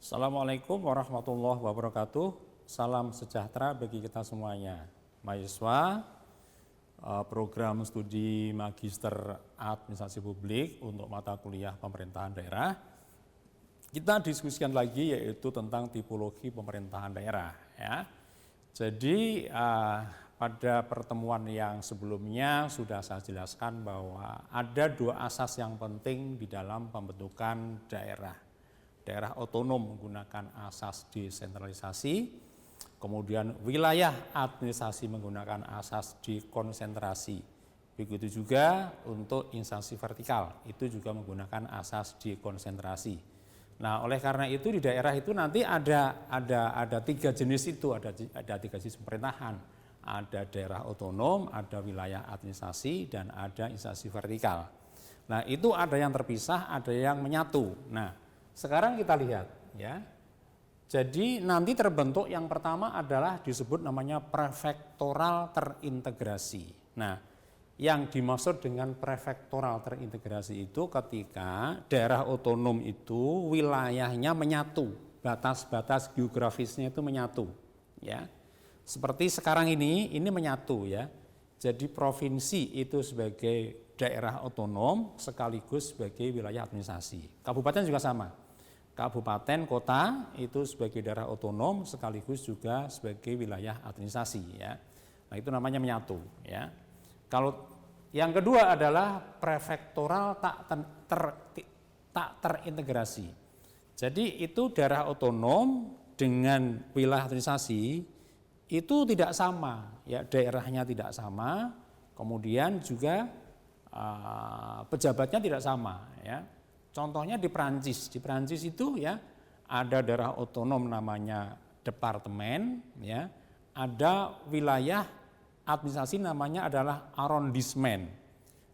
Assalamualaikum warahmatullahi wabarakatuh. Salam sejahtera bagi kita semuanya. Mahasiswa program studi Magister Administrasi Publik untuk mata kuliah pemerintahan daerah. Kita diskusikan lagi yaitu tentang tipologi pemerintahan daerah. Ya. Jadi pada pertemuan yang sebelumnya sudah saya jelaskan bahwa ada dua asas yang penting di dalam pembentukan daerah. Daerah otonom menggunakan asas desentralisasi, kemudian wilayah administrasi menggunakan asas dekonsentrasi. Begitu juga untuk instansi vertikal, itu juga menggunakan asas dekonsentrasi. Nah, oleh karena itu di daerah itu nanti ada tiga jenis itu, ada tiga jenis pemerintahan. Ada daerah otonom, ada wilayah administrasi, dan ada instansi vertikal. Nah, itu ada yang terpisah, ada yang menyatu. Nah, sekarang kita lihat ya. Jadi nanti terbentuk yang pertama adalah disebut namanya prefektoral terintegrasi. Nah, yang dimaksud dengan prefektoral terintegrasi itu ketika daerah otonom itu wilayahnya menyatu, batas-batas geografisnya itu menyatu, ya. Seperti sekarang ini menyatu ya. Jadi provinsi itu sebagai daerah otonom sekaligus sebagai wilayah administrasi. Kabupaten juga sama. Kabupaten, kota itu sebagai daerah otonom sekaligus juga sebagai wilayah administrasi ya. Nah, itu namanya menyatu ya. Kalau yang kedua adalah prefektoral tak terintegrasi. Jadi itu daerah otonom dengan wilayah administrasi itu tidak sama ya, daerahnya tidak sama, kemudian juga pejabatnya tidak sama ya. Contohnya di Perancis itu ya ada daerah otonom namanya departemen ya, ada wilayah administrasi namanya adalah arrondissement.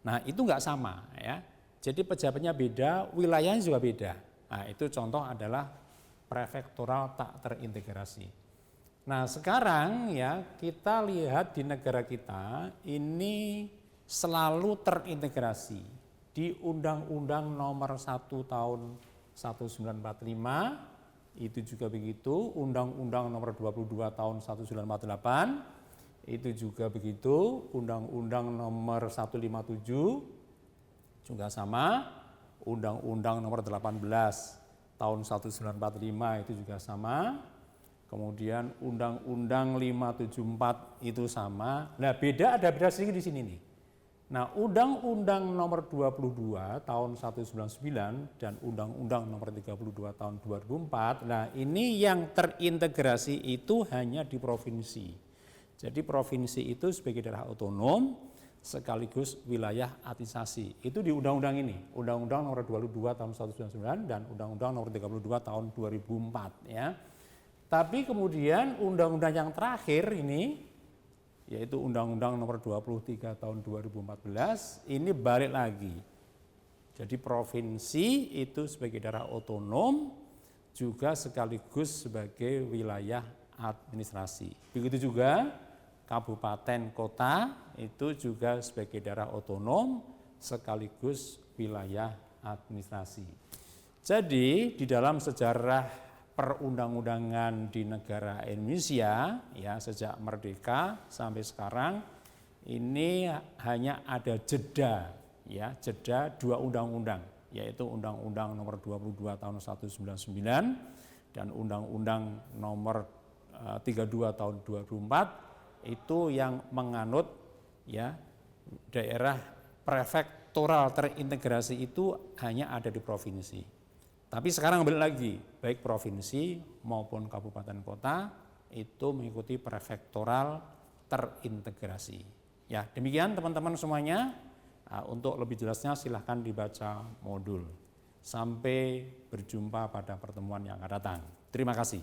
Nah, itu enggak sama ya. Jadi pejabatnya beda, wilayahnya juga beda. Nah, itu contoh adalah prefektoral tak terintegrasi. Nah, sekarang ya kita lihat di negara kita ini selalu terintegrasi. Di Undang-Undang Nomor 1 Tahun 1945 itu juga begitu, Undang-Undang Nomor 22 Tahun 1948 itu juga begitu, Undang-Undang Nomor 157 juga sama, Undang-Undang Nomor 18 Tahun 1945 itu juga sama, kemudian Undang-Undang 574 itu sama. Nah, ada beda sedikit di sini nih. Nah, Undang-Undang Nomor 22 Tahun 1999 dan Undang-Undang Nomor 32 Tahun 2004, nah ini yang terintegrasi itu hanya di provinsi. Jadi provinsi itu sebagai daerah otonom sekaligus wilayah administrasi. Itu di undang-undang ini, Undang-Undang Nomor 22 Tahun 1999 dan Undang-Undang Nomor 32 Tahun 2004 ya. Tapi kemudian undang-undang yang terakhir ini yaitu Undang-Undang Nomor 23 Tahun 2014 ini balik lagi. Jadi provinsi itu sebagai daerah otonom juga sekaligus sebagai wilayah administrasi. Begitu juga kabupaten kota itu juga sebagai daerah otonom sekaligus wilayah administrasi. Jadi di dalam sejarah perundang-undangan di negara Indonesia ya sejak merdeka sampai sekarang ini hanya ada jeda dua undang-undang, yaitu Undang-Undang Nomor 22 Tahun 1999 dan Undang-Undang Nomor 32 Tahun 2004 itu yang menganut ya daerah prefektoral terintegrasi itu hanya ada di provinsi. Tapi sekarang balik lagi, baik provinsi maupun kabupaten kota itu mengikuti prefektoral terintegrasi. Ya, demikian teman-teman semuanya. Untuk lebih jelasnya silahkan dibaca modul. Sampai berjumpa pada pertemuan yang akan datang. Terima kasih.